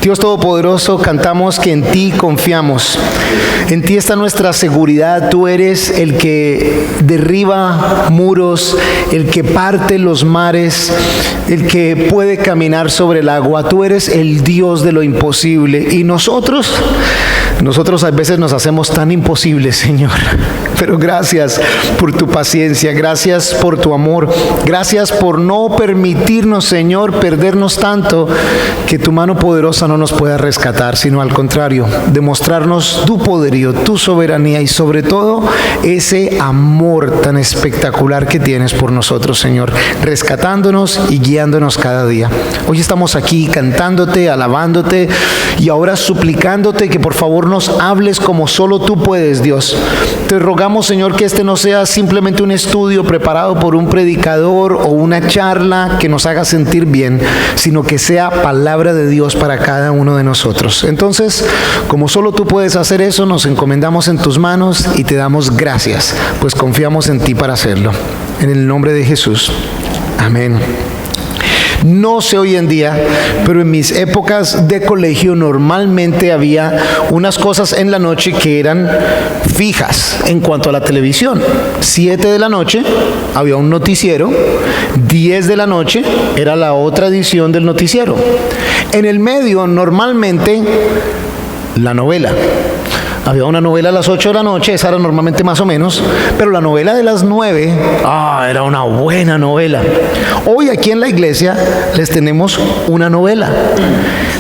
Dios Todopoderoso, cantamos que en ti confiamos. En ti está nuestra seguridad. Tú eres el que derriba muros, el que parte los mares, el que puede caminar sobre el agua. Tú eres el Dios de lo imposible. Y nosotros a veces nos hacemos tan imposibles, Señor. Pero gracias por tu paciencia, gracias por tu amor, gracias por no permitirnos, Señor, perdernos tanto que tu mano poderosa no nos pueda rescatar, sino al contrario, demostrarnos tu poderío, tu soberanía y sobre todo ese amor tan espectacular que tienes por nosotros, Señor, rescatándonos y guiándonos cada día. Hoy estamos aquí cantándote, alabándote y ahora suplicándote que por favor nos hables como solo tú puedes, Dios. Te rogamos, Señor, que este no sea simplemente un estudio preparado por un predicador o una charla que nos haga sentir bien, sino que sea palabra de Dios para cada uno de nosotros. Entonces, como solo tú puedes hacer eso, nos encomendamos en tus manos y te damos gracias, pues confiamos en ti para hacerlo. En el nombre de Jesús. Amén. No sé hoy en día, pero en mis épocas de colegio normalmente había unas cosas en la noche que eran fijas en cuanto a la televisión. 7 de la noche había un noticiero, 10 de la noche era la otra edición del noticiero. En el medio normalmente la novela. Había una novela a las 8 de la noche, esa era normalmente más o menos, pero la novela de las 9, era una buena novela. Hoy aquí en la iglesia les tenemos una novela,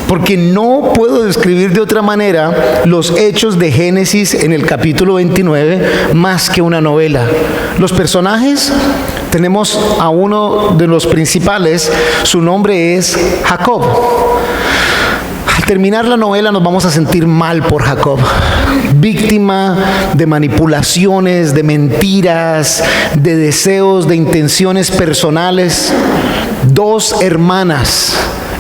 porque no puedo describir de otra manera los hechos de Génesis en el capítulo 29 más que una novela. Los personajes, tenemos a uno de los principales, su nombre es Jacob. Al terminar la novela nos vamos a sentir mal por Jacob, víctima de manipulaciones, de mentiras, de deseos, de intenciones personales. 2 hermanas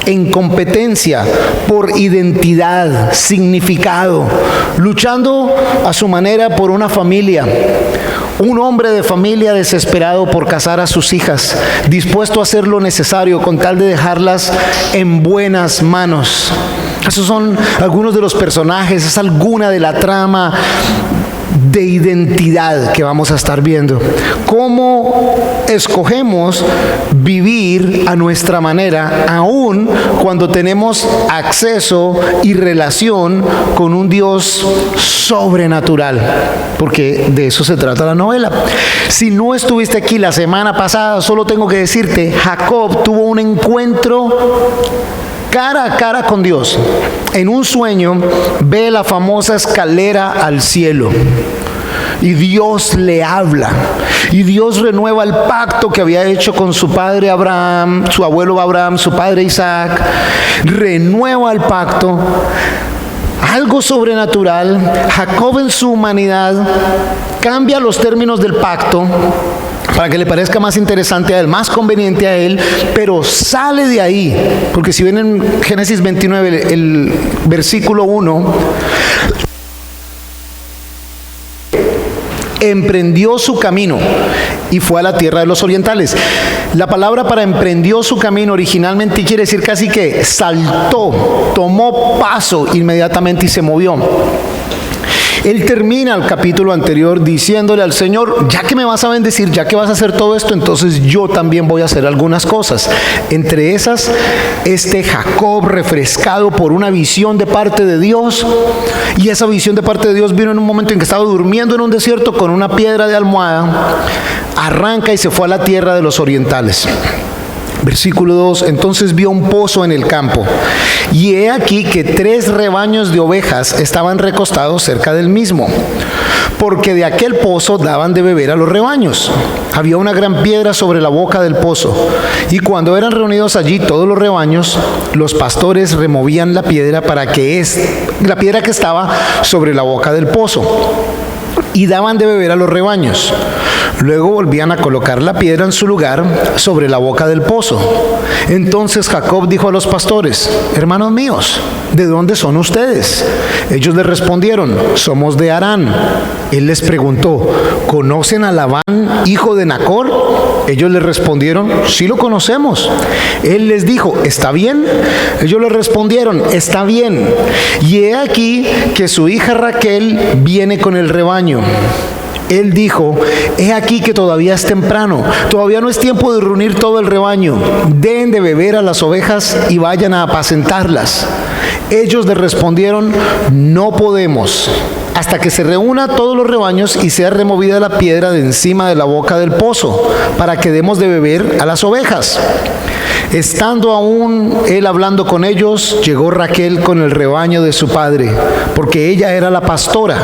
en competencia por identidad, significado, luchando a su manera por una familia. Un hombre de familia desesperado por casar a sus hijas, dispuesto a hacer lo necesario con tal de dejarlas en buenas manos. Esos son algunos de los personajes, es alguna de la trama de identidad que vamos a estar viendo. ¿Cómo escogemos vivir a nuestra manera, aun cuando tenemos acceso y relación con un Dios sobrenatural? Porque de eso se trata la novela. Si no estuviste aquí la semana pasada, solo tengo que decirte, Jacob tuvo un encuentro cara a cara con Dios. En un sueño ve la famosa escalera al cielo y Dios le habla y Dios renueva el pacto que había hecho con su padre Abraham, su abuelo Abraham, su padre Isaac. Renueva el pacto. Algo sobrenatural. Jacob en su humanidad cambia los términos del pacto para que le parezca más interesante a él, más conveniente a él, pero sale de ahí, porque si ven en Génesis 29, el versículo 1, emprendió su camino y fue a la tierra de los orientales. La palabra para emprendió su camino originalmente quiere decir casi que saltó, tomó paso inmediatamente y se movió. Él termina el capítulo anterior diciéndole al Señor, ya que me vas a bendecir, ya que vas a hacer todo esto, entonces yo también voy a hacer algunas cosas. Entre esas, Jacob refrescado por una visión de parte de Dios, y esa visión de parte de Dios vino en un momento en que estaba durmiendo en un desierto con una piedra de almohada, arranca y se fue a la tierra de los orientales. Versículo 2, entonces vio un pozo en el campo, y he aquí que 3 rebaños de ovejas estaban recostados cerca del mismo, porque de aquel pozo daban de beber a los rebaños. Había una gran piedra sobre la boca del pozo, y cuando eran reunidos allí todos los rebaños, los pastores removían la piedra la piedra que estaba sobre la boca del pozo, y daban de beber a los rebaños. Luego volvían a colocar la piedra en su lugar sobre la boca del pozo. Entonces Jacob dijo a los pastores, hermanos míos, ¿de dónde son ustedes? Ellos le respondieron, somos de Harán. Él les preguntó, ¿conocen a Labán, hijo de Nacor? Ellos le respondieron, sí lo conocemos. Él les dijo, ¿está bien? Ellos le respondieron, está bien. Y he aquí que su hija Raquel viene con el rebaño. Él dijo, he aquí que todavía es temprano, todavía no es tiempo de reunir todo el rebaño. Den de beber a las ovejas y vayan a apacentarlas. Ellos le respondieron, no podemos, hasta que se reúna todos los rebaños y sea removida la piedra de encima de la boca del pozo, para que demos de beber a las ovejas. Estando aún él hablando con ellos, llegó Raquel con el rebaño de su padre, porque ella era la pastora.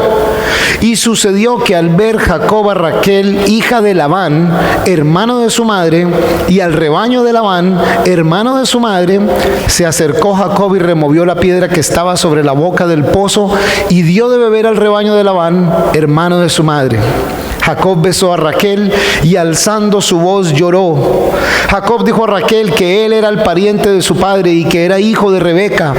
Y sucedió que al ver Jacob a Raquel, hija de Labán, hermano de su madre, y al rebaño de Labán, hermano de su madre, se acercó Jacob y removió la piedra que estaba sobre la boca del pozo y dio de beber al rebaño de Labán, hermano de su madre. Jacob besó a Raquel y alzando su voz lloró. Jacob dijo a Raquel que él era el pariente de su padre y que era hijo de Rebeca.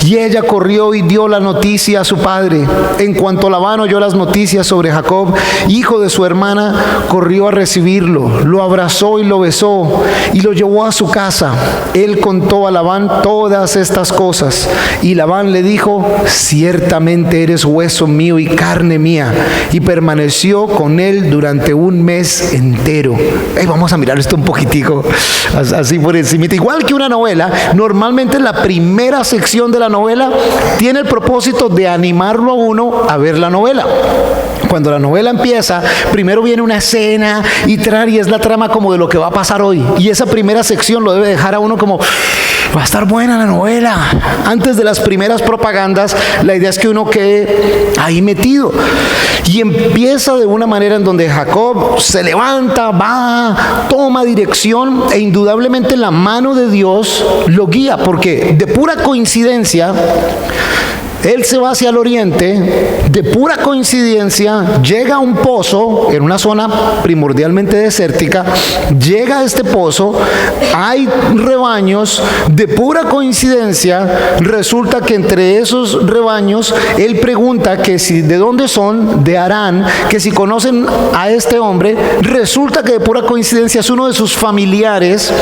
Y ella corrió y dio la noticia a su padre. En cuanto Labán oyó las noticias sobre Jacob, hijo de su hermana, corrió a recibirlo, lo abrazó y lo besó y lo llevó a su casa. Él contó a Labán todas estas cosas y Labán le dijo, ciertamente eres hueso mío y carne mía. Y permaneció con él durante un mes entero. Vamos a mirar esto un poquitico, así por encima. Igual que una novela, normalmente la primera sección de la novela tiene el propósito de animarlo a uno a ver la novela. Cuando la novela empieza, primero viene una escena y es la trama como de lo que va a pasar hoy. Y esa primera sección lo debe dejar a uno como, va a estar buena la novela. Antes de las primeras propagandas, la idea es que uno quede ahí metido. Y empieza de una manera en donde Jacob se levanta, va, toma dirección e indudablemente la mano de Dios lo guía, porque de pura coincidencia, él se va hacia el oriente, de pura coincidencia llega a un pozo en una zona primordialmente desértica, llega a este pozo, hay rebaños, de pura coincidencia resulta que entre esos rebaños él pregunta que si de dónde son, de Harán, que si conocen a este hombre, resulta que de pura coincidencia es uno de sus familiares.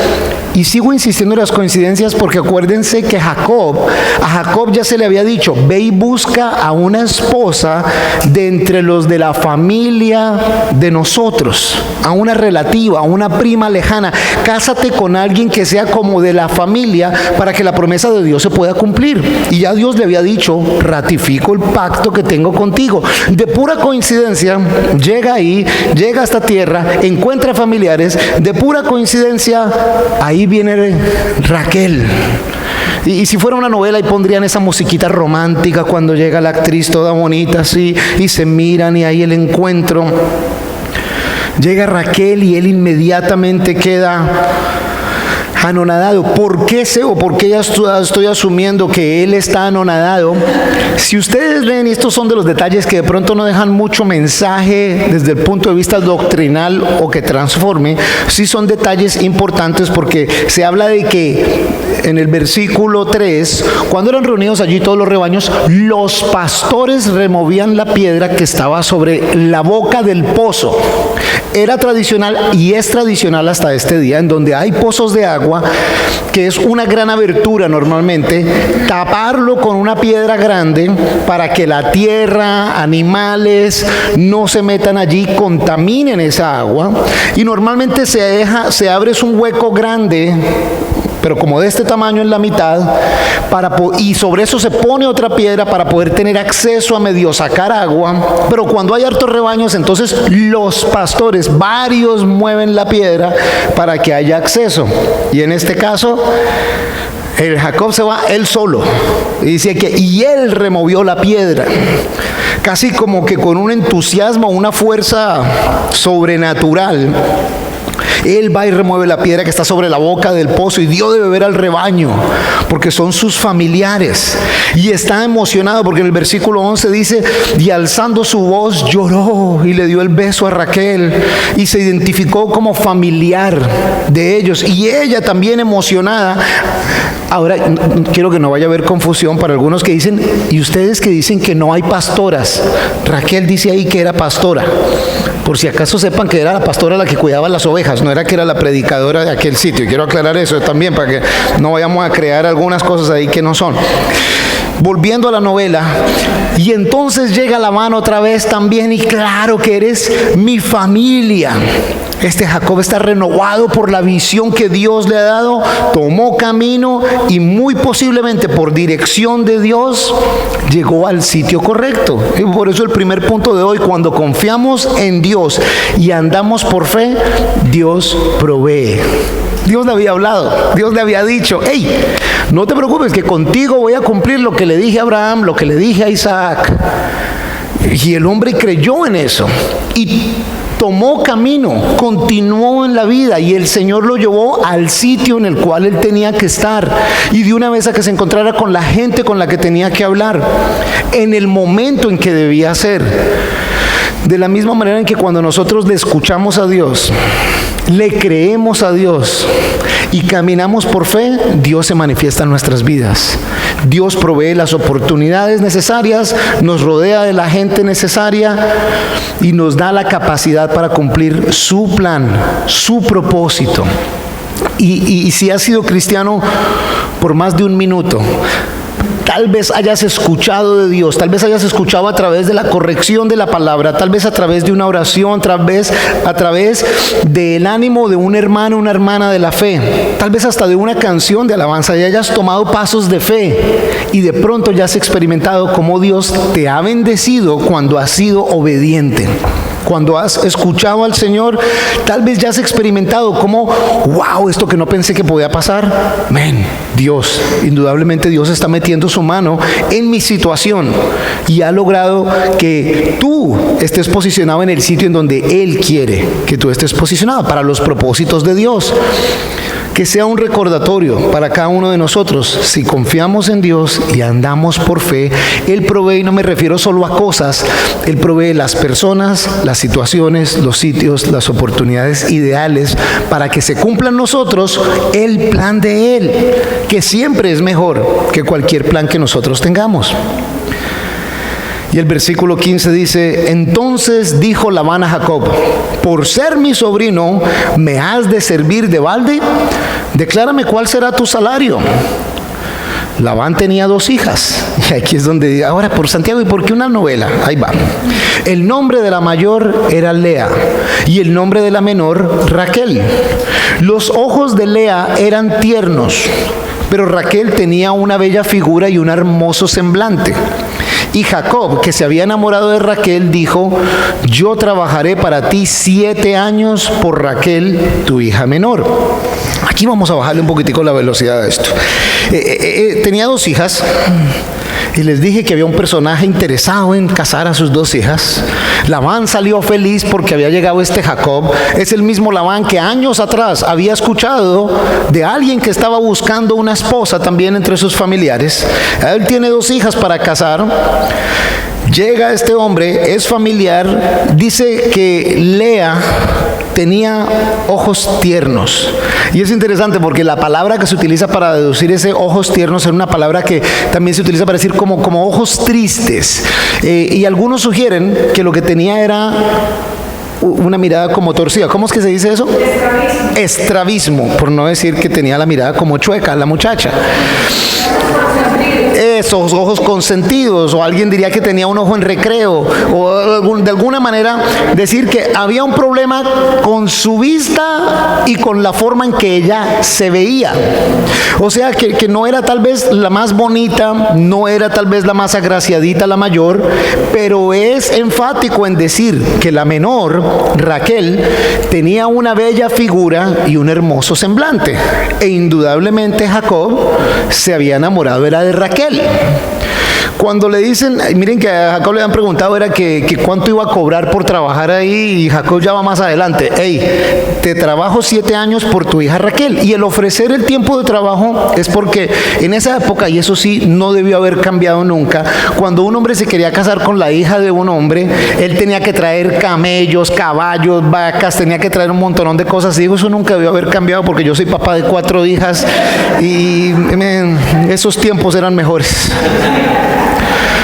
Y sigo insistiendo en las coincidencias porque acuérdense que a Jacob ya se le había dicho, ve y busca a una esposa de entre los de la familia de nosotros, a una relativa, a una prima lejana. Cásate con alguien que sea como de la familia para que la promesa de Dios se pueda cumplir. Y ya Dios le había dicho, ratifico el pacto que tengo contigo. De pura coincidencia, llega ahí, llega a esta tierra, encuentra familiares, de pura coincidencia, ahí viene Raquel. Y si fuera una novela, y pondrían esa musiquita romántica cuando llega la actriz toda bonita así, y se miran y ahí el encuentro. Llega Raquel y él inmediatamente queda anonadado. ¿Por qué ya estoy asumiendo que él está anonadado? Si ustedes ven, y estos son de los detalles que de pronto no dejan mucho mensaje desde el punto de vista doctrinal o que transforme, sí son detalles importantes porque se habla de que en el versículo 3, cuando eran reunidos allí todos los rebaños, los pastores removían la piedra que estaba sobre la boca del pozo. Era tradicional y es tradicional hasta este día, en donde hay pozos de agua, que es una gran abertura normalmente, taparlo con una piedra grande para que la tierra, animales no se metan allí, contaminen esa agua. Y normalmente se abre un hueco grande, pero como de este tamaño en la mitad, y sobre eso se pone otra piedra para poder tener acceso a medio sacar agua. Pero cuando hay hartos rebaños, entonces los pastores, varios, mueven la piedra para que haya acceso. Y en este caso, el Jacob se va él solo. Y dice que, y él removió la piedra. Casi como que con un entusiasmo, una fuerza sobrenatural. Él va y remueve la piedra que está sobre la boca del pozo y dio de beber al rebaño, porque son sus familiares. Y está emocionado porque en el versículo 11 dice, y alzando su voz lloró y le dio el beso a Raquel y se identificó como familiar de ellos. Y ella también emocionada Ahora, quiero que no vaya a haber confusión para algunos que dicen, y ustedes que dicen que no hay pastoras. Raquel dice ahí que era pastora. Por si acaso sepan que era la pastora la que cuidaba las ovejas, no era que era la predicadora de aquel sitio. Y quiero aclarar eso también para que no vayamos a crear algunas cosas ahí que no son. Volviendo a la novela, y entonces llega Labán otra vez también, y claro que eres mi familia. Este Jacob está renovado por la visión que Dios le ha dado, tomó camino y muy posiblemente por dirección de Dios llegó al sitio correcto. Y por eso el primer punto de hoy: cuando confiamos en Dios y andamos por fe, Dios provee. Dios le había hablado, Dios le había dicho: hey, no te preocupes, que contigo voy a cumplir lo que le dije a Abraham, lo que le dije a Isaac. Y el hombre creyó en eso y tomó camino, continuó en la vida, y el Señor lo llevó al sitio en el cual él tenía que estar, y de una vez a que se encontrara con la gente con la que tenía que hablar, en el momento en que debía ser. De la misma manera en que cuando nosotros le escuchamos a Dios, le creemos a Dios y caminamos por fe, Dios se manifiesta en nuestras vidas. Dios provee las oportunidades necesarias, nos rodea de la gente necesaria y nos da la capacidad para cumplir su plan, su propósito. Y si has sido cristiano por más de un minuto, tal vez hayas escuchado de Dios, tal vez hayas escuchado a través de la corrección de la palabra, tal vez a través de una oración, tal vez a través del ánimo de un hermano, una hermana de la fe, tal vez hasta de una canción de alabanza, y hayas tomado pasos de fe y de pronto ya has experimentado cómo Dios te ha bendecido cuando has sido obediente. Cuando has escuchado al Señor, tal vez ya has experimentado como, wow, esto que no pensé que podía pasar. Dios, indudablemente Dios está metiendo su mano en mi situación y ha logrado que tú estés posicionado en el sitio en donde Él quiere que tú estés posicionado para los propósitos de Dios. Que sea un recordatorio para cada uno de nosotros: si confiamos en Dios y andamos por fe, Él provee, y no me refiero solo a cosas, Él provee las personas, las situaciones, los sitios, las oportunidades ideales para que se cumpla en nosotros el plan de Él, que siempre es mejor que cualquier plan que nosotros tengamos. Y el versículo 15 dice: entonces dijo Labán a Jacob: por ser mi sobrino, ¿me has de servir de balde? Declárame cuál será tu salario. Labán tenía 2 hijas. Y aquí es donde, ahora por Santiago, ¿y por qué una novela? Ahí va. El nombre de la mayor era Lea y el nombre de la menor Raquel. Los ojos de Lea eran tiernos, pero Raquel tenía una bella figura y un hermoso semblante. Y Jacob, que se había enamorado de Raquel, dijo: yo trabajaré para ti 7 años por Raquel, tu hija menor. Aquí vamos a bajarle un poquitico la velocidad de esto. Tenía 2 hijas. Y les dije que había un personaje interesado en casar a sus 2 hijas. Labán salió feliz porque había llegado este Jacob. Es el mismo Labán que años atrás había escuchado de alguien que estaba buscando una esposa también entre sus familiares. Él tiene 2 hijas para casar. Llega este hombre, es familiar, dice que Lea tenía ojos tiernos. Y es interesante porque la palabra que se utiliza para deducir ese ojos tiernos es una palabra que también se utiliza para decir como ojos tristes. Y algunos sugieren que lo que tenía era una mirada como torcida. ¿Cómo es que se dice eso? Estrabismo, por no decir que tenía la mirada como chueca la muchacha. Esos ojos consentidos, o alguien diría que tenía un ojo en recreo, o de alguna manera decir que había un problema con su vista y con la forma en que ella se veía. O sea que no era tal vez la más bonita, no era tal vez la más agraciadita, la mayor, pero es enfático en decir que la menor, Raquel, tenía una bella figura y un hermoso semblante. E indudablemente Jacob se había enamorado era de Raquel. cuando le dicen, miren que a Jacob le han preguntado era que cuánto iba a cobrar por trabajar ahí, y Jacob ya va más adelante. Hey, te trabajo 7 años por tu hija Raquel. Y el ofrecer el tiempo de trabajo es porque en esa época, y eso sí, no debió haber cambiado nunca, cuando un hombre se quería casar con la hija de un hombre, él tenía que traer camellos, caballos, vacas, tenía que traer un montón de cosas. Y digo, eso nunca debió haber cambiado porque yo soy papá de 4 hijas y esos tiempos eran mejores.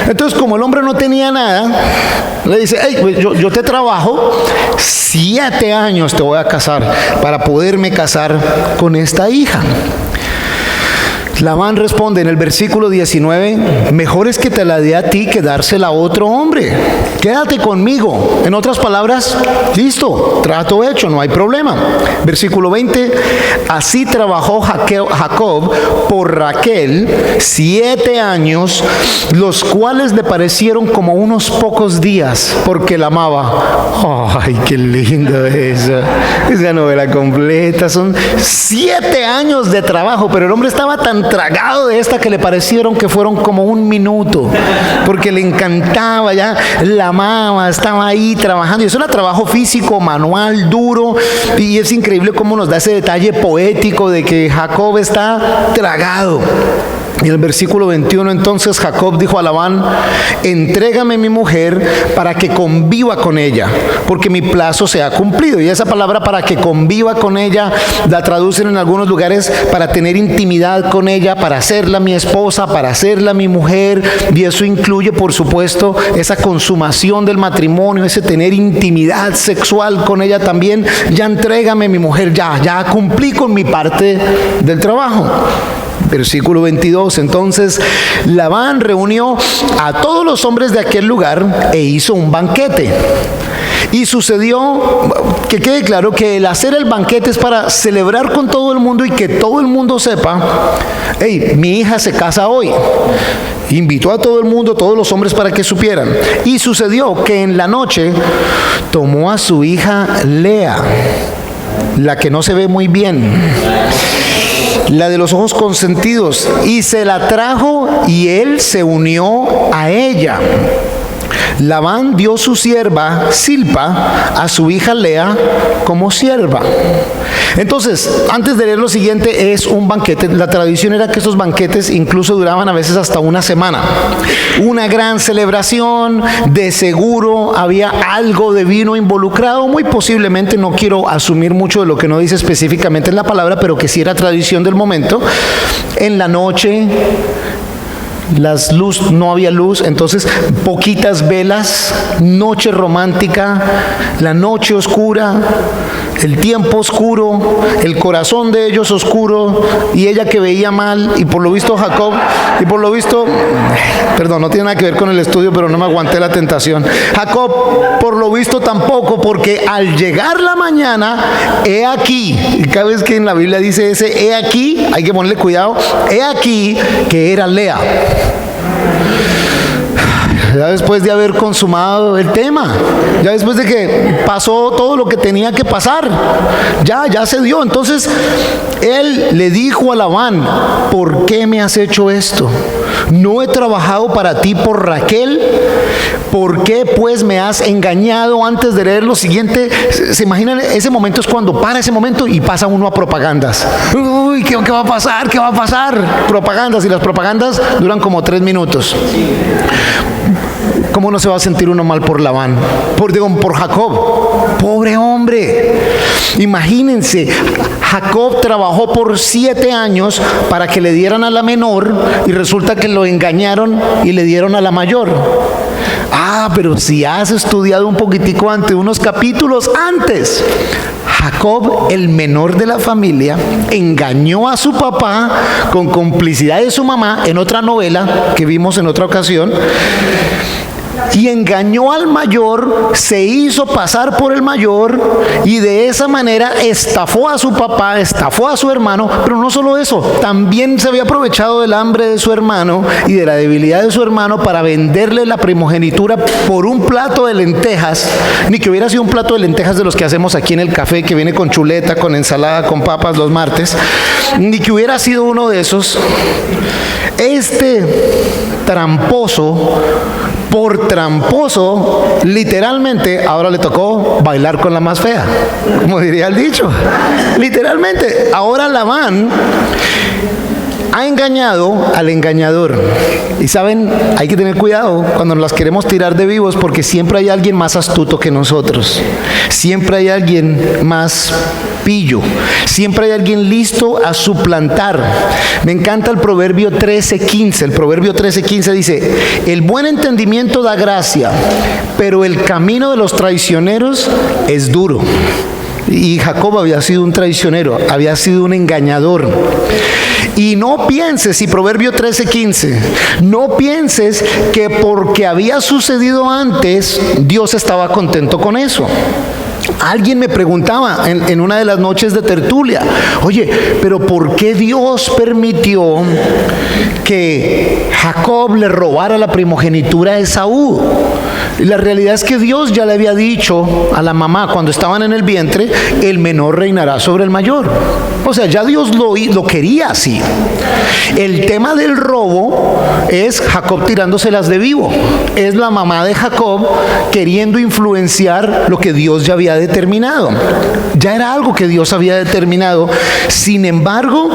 Entonces, como el hombre no tenía nada, le dice, hey, pues yo te trabajo 7 años, te voy a casar para poderme casar con esta hija. Labán responde en el versículo 19, mejor es que te la dé a ti que dársela a otro hombre. Quédate conmigo. En otras palabras, listo, trato hecho, no hay problema. Versículo 20, así trabajó Jacob por Raquel 7 años, los cuales le parecieron como unos pocos días, porque la amaba. Ay, qué linda esa novela completa. Son 7 años de trabajo, pero el hombre estaba tan tragado de esta que le parecieron que fueron como 1 minuto, porque le encantaba, ya la amaba, estaba ahí trabajando, y eso era trabajo físico, manual, duro, y es increíble cómo nos da ese detalle poético de que Jacob está tragado. Y en el versículo 21, entonces Jacob dijo a Labán, entrégame mi mujer para que conviva con ella, porque mi plazo se ha cumplido. Y esa palabra para que conviva con ella la traducen en algunos lugares para tener intimidad con ella, para hacerla mi esposa, para hacerla mi mujer. Y eso incluye, por supuesto, esa consumación del matrimonio, ese tener intimidad sexual con ella también. Ya entrégame mi mujer, ya cumplí con mi parte del trabajo. Versículo 22, entonces Labán reunió a todos los hombres de aquel lugar e hizo un banquete. Y sucedió, que quede claro que el hacer el banquete es para celebrar con todo el mundo y que todo el mundo sepa, hey, mi hija se casa hoy. Invitó a todo el mundo, todos los hombres, para que supieran. Y sucedió que en la noche tomó a su hija Lea, la que no se ve muy bien, la de los ojos consentidos, y se la trajo y él se unió a ella. Labán dio su sierva Silpa a su hija Lea como sierva. Entonces, antes de leer lo siguiente, es un banquete. La tradición era que estos banquetes incluso duraban a veces hasta 1 semana. Una gran celebración, de seguro había algo de vino involucrado, muy posiblemente, no quiero asumir mucho de lo que no dice específicamente en la palabra, pero que sí era tradición del momento. En la noche, no había luz, entonces poquitas velas, noche romántica, la noche oscura, el tiempo oscuro, el corazón de ellos oscuro, y ella que veía mal, y por lo visto Jacob, perdón, no tiene nada que ver con el estudio, pero no me aguanté la tentación. Jacob, por lo visto tampoco, porque al llegar la mañana, he aquí, y cada vez que en la Biblia dice ese he aquí, hay que ponerle cuidado, he aquí que era Lea. Ya después de haber consumado el tema, ya después de que pasó todo lo que tenía que pasar, ya se dio. Entonces él le dijo a Labán, ¿por qué me has hecho esto? ¿No he trabajado para ti por Raquel? ¿Por qué pues me has engañado? Antes de leer lo siguiente, se imaginan, ese momento es cuando para ese momento y pasa uno a propagandas. Uy, ¿qué va a pasar? ¿Qué va a pasar? Propagandas, y las propagandas duran como 3 minutos. ¿Cómo no se va a sentir uno mal por Labán? Por Jacob. Pobre hombre. Imagínense, Jacob trabajó por 7 años para que le dieran a la menor y resulta que lo engañaron y le dieron a la mayor. Pero si has estudiado un poquitico antes, unos capítulos antes, Jacob, el menor de la familia, engañó a su papá con complicidad de su mamá en otra novela que vimos en otra ocasión, y engañó al mayor, se hizo pasar por el mayor, y de esa manera estafó a su papá, estafó a su hermano. Pero no solo eso, también se había aprovechado del hambre de su hermano y de la debilidad de su hermano para venderle la primogenitura por un plato de lentejas, ni que hubiera sido un plato de lentejas de los que hacemos aquí en el café, que viene con chuleta, con ensalada, con papas los martes, ni que hubiera sido uno de esos. este tramposo, por tramposo, literalmente, ahora le tocó bailar con la más fea, como diría el dicho. Literalmente, ahora Labán ha engañado al engañador. Y saben, hay que tener cuidado cuando nos las queremos tirar de vivos, porque siempre hay alguien más astuto que nosotros. Siempre hay alguien más pillo. Siempre hay alguien listo a suplantar. Me encanta el Proverbio 13:15. El Proverbio 13:15 dice: el buen entendimiento da gracia, pero el camino de los traicioneros es duro. Y Jacob había sido un traicionero, había sido un engañador. Y no pienses, y Proverbio 13:15, no pienses que porque había sucedido antes, Dios estaba contento con eso. Alguien me preguntaba en una de las noches de tertulia: oye, pero ¿por qué Dios permitió que Jacob le robara la primogenitura a Esaú? Y la realidad es que Dios ya le había dicho a la mamá cuando estaban en el vientre: el menor reinará sobre el mayor. O sea, ya Dios lo quería así. El tema del robo es Jacob tirándoselas de vivo. Es la mamá de Jacob queriendo influenciar lo que Dios ya había determinado. Ya era algo que Dios había determinado. Sin embargo,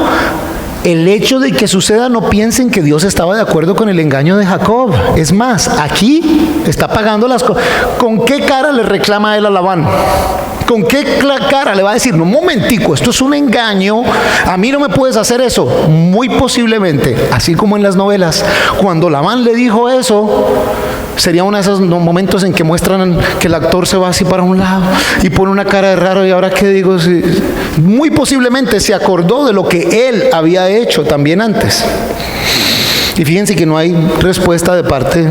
el hecho de que suceda, no piensen que Dios estaba de acuerdo con el engaño de Jacob. Es más, aquí está pagando las cosas. ¿Con qué cara le reclama él a Labán? ¿Con qué cara le va a decir: no, un momentico, esto es un engaño, a mí no me puedes hacer eso? Muy posiblemente, así como en las novelas, cuando Labán le dijo eso, sería uno de esos momentos en que muestran que el actor se va así para un lado y pone una cara de raro, y ahora qué digo. Sí, muy posiblemente se acordó de lo que él había hecho también antes. Y fíjense que no hay respuesta de parte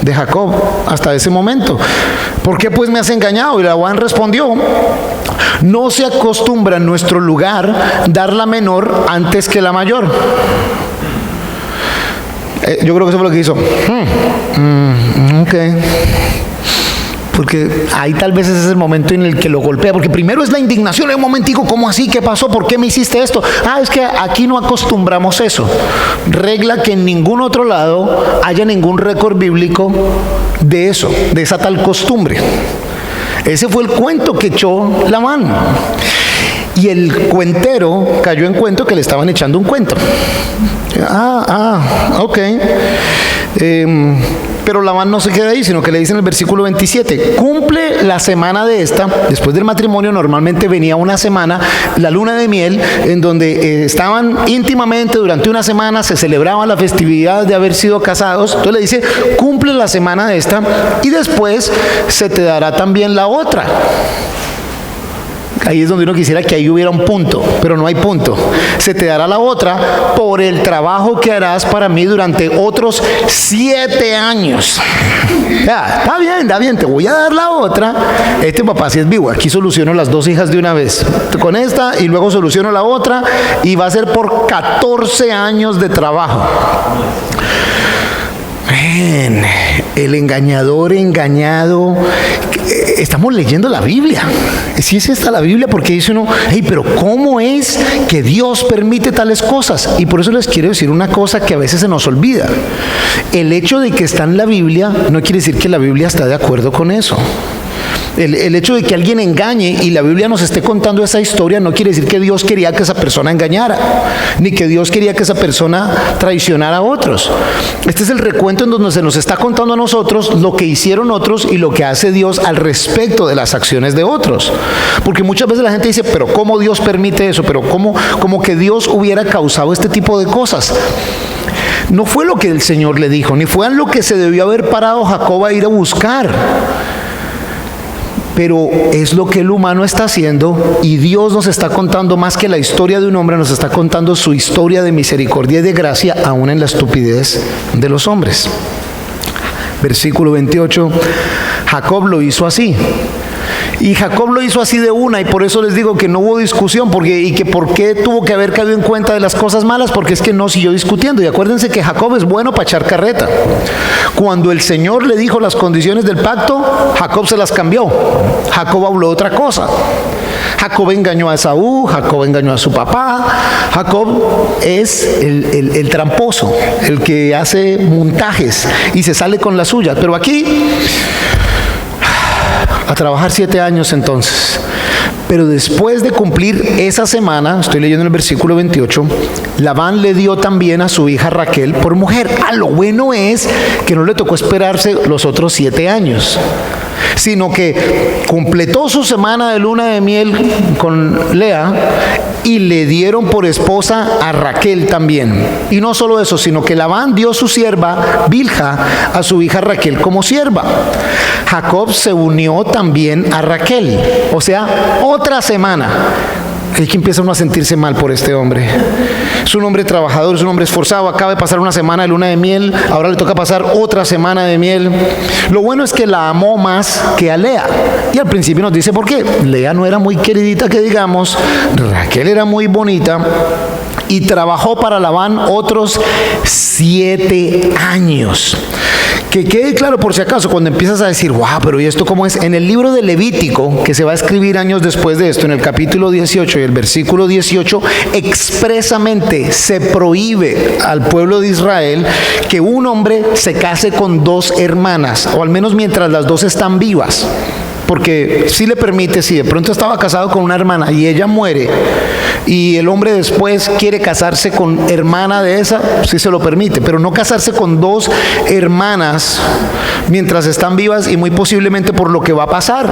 de Jacob hasta ese momento. ¿Por qué pues me has engañado? Y Labán respondió: no se acostumbra en nuestro lugar dar la menor antes que la mayor. Yo creo que eso fue lo que hizo. Ok. Porque ahí tal vez ese es el momento en el que lo golpea, porque primero es la indignación. Un momentico, ¿cómo así? ¿Qué pasó? ¿Por qué me hiciste esto? Es que aquí no acostumbramos eso. Regla que en ningún otro lado haya ningún récord bíblico de eso, de esa tal costumbre. Ese fue el cuento que echó Labán. Y el cuentero cayó en cuento que le estaban echando un cuento. Ok. Pero Labán no se queda ahí, sino que le dice en el versículo 27: cumple la semana de esta. Después del matrimonio normalmente venía una semana, la luna de miel, en donde estaban íntimamente durante una semana, se celebraba la festividad de haber sido casados. Entonces le dice: cumple la semana de esta y después se te dará también la otra. Ahí es donde uno quisiera que ahí hubiera un punto, pero no hay punto. Se te dará la otra por el trabajo que harás para mí durante otros 7 años. Ya, está bien, te voy a dar la otra. Este papá sí es vivo, aquí soluciono las 2 hijas de una vez. Con esta y luego soluciono la otra, y va a ser por 14 años de trabajo. El engañador engañado. Estamos leyendo la Biblia. Si es esta la Biblia, porque dice uno: pero ¿cómo es que Dios permite tales cosas? Y por eso les quiero decir una cosa que a veces se nos olvida. El hecho de que está en la Biblia no quiere decir que la Biblia está de acuerdo con eso. El hecho de que alguien engañe y la Biblia nos esté contando esa historia no quiere decir que Dios quería que esa persona engañara, ni que Dios quería que esa persona traicionara a otros. Este es el recuento en donde se nos está contando a nosotros lo que hicieron otros y lo que hace Dios al respecto de las acciones de otros. Porque muchas veces la gente dice: pero ¿cómo Dios permite eso? Pero ¿cómo que Dios hubiera causado este tipo de cosas? No fue lo que el Señor le dijo, ni fue a lo que se debió haber parado Jacob a ir a buscar. Pero es lo que el humano está haciendo, y Dios nos está contando más que la historia de un hombre, nos está contando su historia de misericordia y de gracia, aún en la estupidez de los hombres. Versículo 28, Jacob lo hizo así. Y Jacob lo hizo así de una, y por eso les digo que no hubo discusión, por qué tuvo que haber caído en cuenta de las cosas malas, porque es que no siguió discutiendo. Y acuérdense que Jacob es bueno para echar carreta. Cuando el Señor le dijo las condiciones del pacto, Jacob se las cambió. Jacob habló otra cosa. Jacob engañó a Esaú, Jacob engañó a su papá. Jacob es el tramposo, el que hace montajes y se sale con la suya. Pero aquí, a trabajar 7 años entonces. Pero después de cumplir esa semana, estoy leyendo en el versículo 28, Labán le dio también a su hija Raquel por mujer. Lo bueno es que no le tocó esperarse los otros 7 años, sino que completó su semana de luna de miel con Lea y le dieron por esposa a Raquel también. Y no solo eso, sino que Labán dio su sierva Bilha a su hija Raquel como sierva. Jacob se unió también a Raquel, o sea, otra semana. Es que empieza uno a sentirse mal por este hombre. Es un hombre trabajador, es un hombre esforzado, acaba de pasar una semana de luna de miel, ahora le toca pasar otra semana de miel. Lo bueno es que la amó más que a Lea. Y al principio nos dice por qué. Lea no era muy queridita que digamos, Raquel era muy bonita. Y trabajó para Labán otros 7 años. Que quede claro por si acaso, cuando empiezas a decir, wow, pero ¿y esto cómo es? En el libro de Levítico, que se va a escribir años después de esto, en el capítulo 18 y el versículo 18, expresamente se prohíbe al pueblo de Israel que un hombre se case con 2 hermanas, o al menos mientras las 2 están vivas. Porque sí le permite, si de pronto estaba casado con una hermana y ella muere y el hombre después quiere casarse con hermana de esa, sí se lo permite, pero no casarse con 2 hermanas mientras están vivas y muy posiblemente por lo que va a pasar.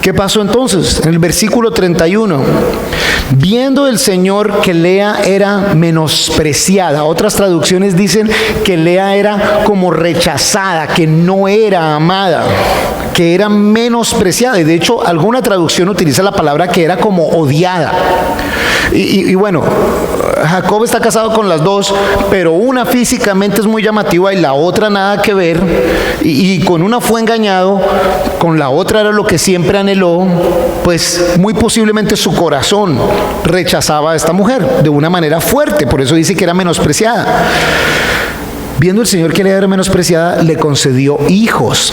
¿Qué pasó entonces? En el versículo 31, viendo el Señor que Lea era menospreciada, otras traducciones dicen que Lea era como rechazada, que no era amada, que era menospreciada, y de hecho alguna traducción utiliza la palabra que era como odiada. Y bueno, Jacob está casado con las 2, pero una físicamente es muy llamativa y la otra nada que ver, y con una fue engañado, con la otra era lo que siempre anheló, pues muy posiblemente su corazón rechazaba a esta mujer de una manera fuerte, por eso dice que era menospreciada. Viendo el Señor que le era menospreciada, le concedió hijos.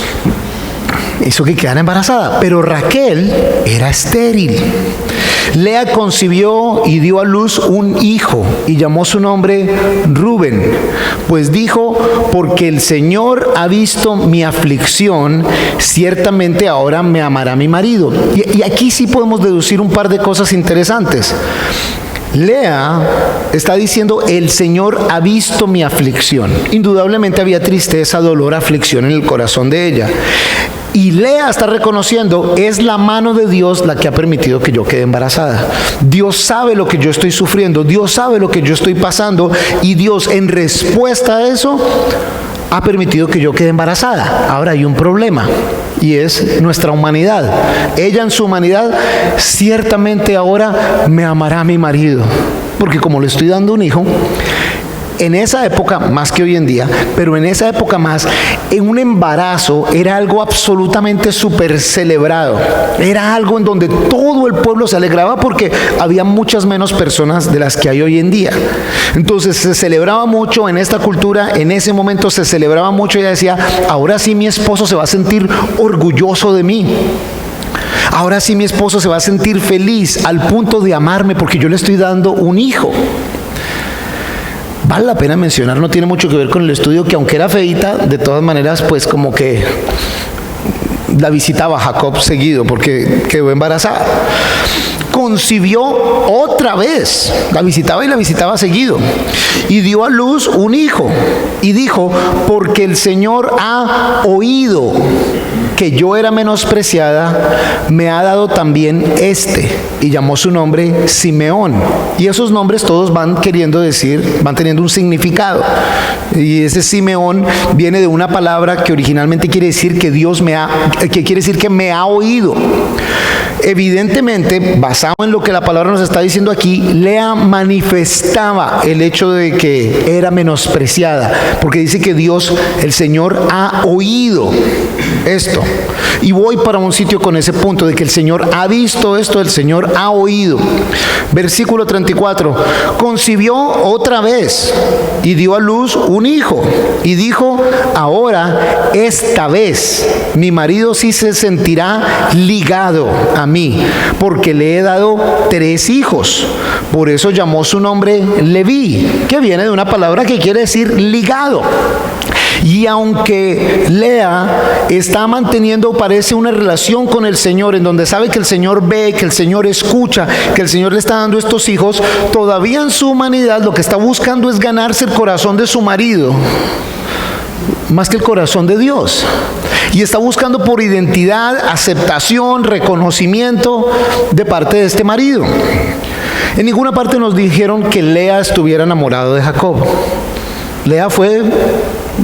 Hizo que quedara embarazada, pero Raquel era estéril. Lea concibió y dio a luz un hijo y llamó su nombre Rubén, pues dijo, porque el Señor ha visto mi aflicción, ciertamente ahora me amará mi marido. Y aquí sí podemos deducir un par de cosas interesantes. Lea está diciendo, el Señor ha visto mi aflicción. Indudablemente había tristeza, dolor, aflicción en el corazón de ella. Y Lea está reconociendo, es la mano de Dios la que ha permitido que yo quede embarazada. Dios sabe lo que yo estoy sufriendo, Dios sabe lo que yo estoy pasando, y Dios en respuesta a eso ha permitido que yo quede embarazada. Ahora hay un problema, y es nuestra humanidad. Ella en su humanidad, ciertamente ahora me amará mi marido, porque como le estoy dando un hijo, en esa época, más que hoy en día, pero en esa época más, en un embarazo era algo absolutamente súper celebrado. Era algo en donde todo el pueblo se alegraba porque había muchas menos personas de las que hay hoy en día. Entonces se celebraba mucho en esta cultura, en ese momento se celebraba mucho. Ella decía, ahora sí mi esposo se va a sentir orgulloso de mí. Ahora sí mi esposo se va a sentir feliz al punto de amarme porque yo le estoy dando un hijo. Vale la pena mencionar, no tiene mucho que ver con el estudio, que aunque era feíta, de todas maneras, pues como que la visitaba Jacob seguido porque quedó embarazada. Concibió otra vez, la visitaba y la visitaba seguido, y dio a luz un hijo, y dijo, porque el Señor ha oído que yo era menospreciada, me ha dado también este, y llamó su nombre Simeón. Y esos nombres todos van queriendo decir, van teniendo un significado, y ese Simeón viene de una palabra que originalmente quiere decir que quiere decir que me ha oído. Evidentemente, basado en lo que la palabra nos está diciendo aquí, Lea manifestaba el hecho de que era menospreciada, porque dice que Dios, el Señor, ha oído esto. Y voy para un sitio con ese punto de que el Señor ha visto esto, el Señor ha oído. Versículo 34, concibió otra vez y dio a luz un hijo, y dijo, ahora esta vez mi marido sí se sentirá ligado a mí mí, porque le he dado 3 hijos. Por eso llamó su nombre Leví, que viene de una palabra que quiere decir ligado. Y aunque Lea está manteniendo, parece, una relación con el Señor, en donde sabe que el Señor ve, que el Señor escucha, que el Señor le está dando estos hijos, todavía en su humanidad lo que está buscando es ganarse el corazón de su marido, más que el corazón de Dios. Y está buscando por identidad, aceptación, reconocimiento de parte de este marido. En ninguna parte nos dijeron que Lea estuviera enamorado de Jacob. Lea fue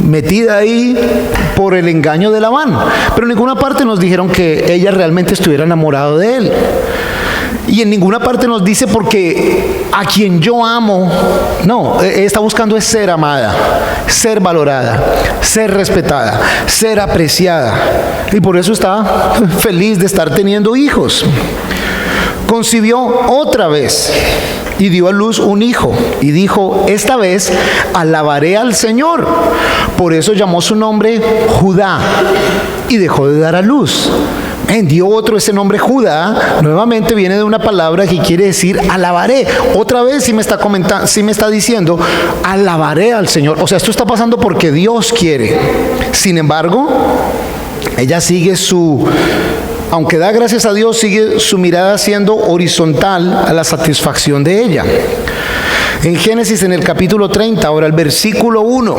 metida ahí por el engaño de Labán, pero en ninguna parte nos dijeron que ella realmente estuviera enamorada de él. Y en ninguna parte nos dice porque a quien yo amo, no, está buscando es ser amada, ser valorada, ser respetada, ser apreciada. Y por eso está feliz de estar teniendo hijos. Concibió otra vez y dio a luz un hijo, y dijo: esta vez alabaré al Señor. Por eso llamó su nombre Judá, y dejó de dar a luz. Dio otro ese nombre Judá, nuevamente viene de una palabra que quiere decir alabaré. Otra vez sí me está diciendo alabaré al Señor. O sea, esto está pasando porque Dios quiere. Sin embargo, ella sigue aunque da gracias a Dios, sigue su mirada siendo horizontal a la satisfacción de ella. En Génesis, en el capítulo 30, ahora el versículo 1.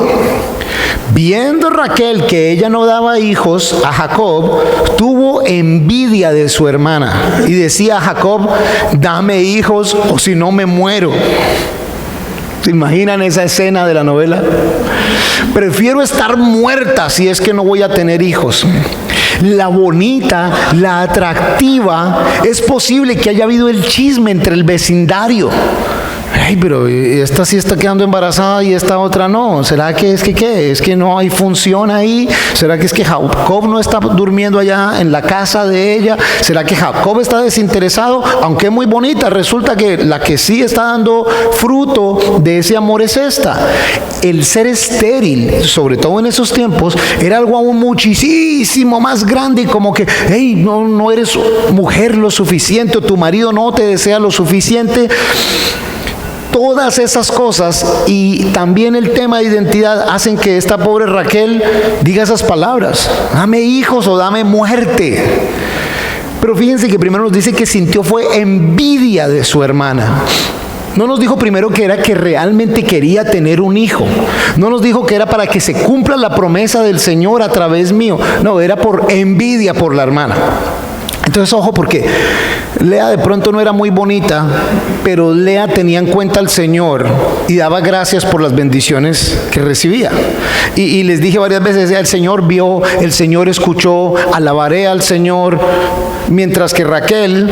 Viendo Raquel que ella no daba hijos a Jacob, tuvo envidia de su hermana y decía a Jacob: dame hijos o si no me muero. ¿Se imaginan esa escena de la novela? Prefiero estar muerta si es que no voy a tener hijos. La bonita, la atractiva, es posible que haya habido el chisme entre el vecindario. Ay, pero esta sí está quedando embarazada y esta otra no. ¿Será que es que qué? ¿Es que no hay función ahí? ¿Será que es que Jacob no está durmiendo allá en la casa de ella? ¿Será que Jacob está desinteresado? Aunque es muy bonita, resulta que la que sí está dando fruto de ese amor es esta. El ser estéril, sobre todo en esos tiempos, era algo aún muchísimo más grande, como que, hey, no eres mujer lo suficiente, o tu marido no te desea lo suficiente. Todas esas cosas y también el tema de identidad hacen que esta pobre Raquel diga esas palabras: dame hijos o dame muerte. Pero fíjense que primero nos dice que sintió fue envidia de su hermana. No nos dijo primero que era que realmente quería tener un hijo. No nos dijo que era para que se cumpla la promesa del Señor a través mío. No, era por envidia por la hermana. Entonces, ojo, porque Lea de pronto no era muy bonita, pero Lea tenía en cuenta al Señor y daba gracias por las bendiciones que recibía. Y les dije varias veces: el Señor vio, el Señor escuchó, alabaré al Señor. Mientras que Raquel: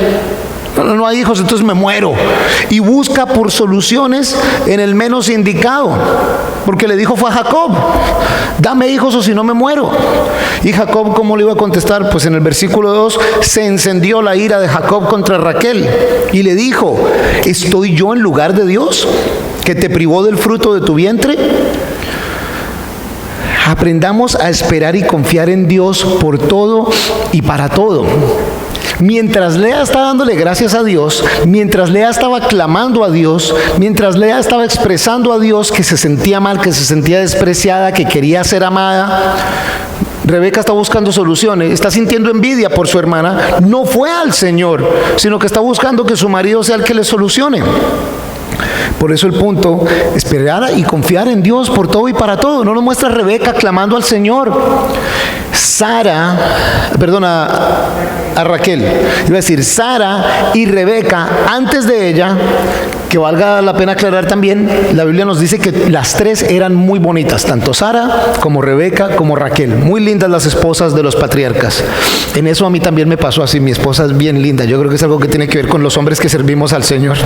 no hay hijos, entonces me muero. Y busca por soluciones en el menos indicado, porque le dijo fue a Jacob: dame hijos o si no me muero. Y Jacob, ¿cómo le iba a contestar? Pues en el versículo 2 se encendió la ira de Jacob contra Raquel y le dijo: ¿estoy yo en lugar de Dios, que te privó del fruto de tu vientre? Aprendamos a esperar y confiar en Dios por todo y para todo. Mientras Lea estaba dándole gracias a Dios, mientras Lea estaba clamando a Dios, mientras Lea estaba expresando a Dios que se sentía mal, que se sentía despreciada, que quería ser amada, Rebeca está buscando soluciones, está sintiendo envidia por su hermana. No fue al Señor, sino que está buscando que su marido sea el que le solucione. Por eso el punto: esperar y confiar en Dios por todo y para todo. No nos muestra a Rebeca clamando al Señor. A Raquel. Iba a decir Sara y Rebeca antes de ella, que valga la pena aclarar también, la Biblia nos dice que las tres eran muy bonitas, tanto Sara como Rebeca como Raquel. Muy lindas las esposas de los patriarcas. En eso a mí también me pasó así, mi esposa es bien linda. Yo creo que es algo que tiene que ver con los hombres que servimos al Señor.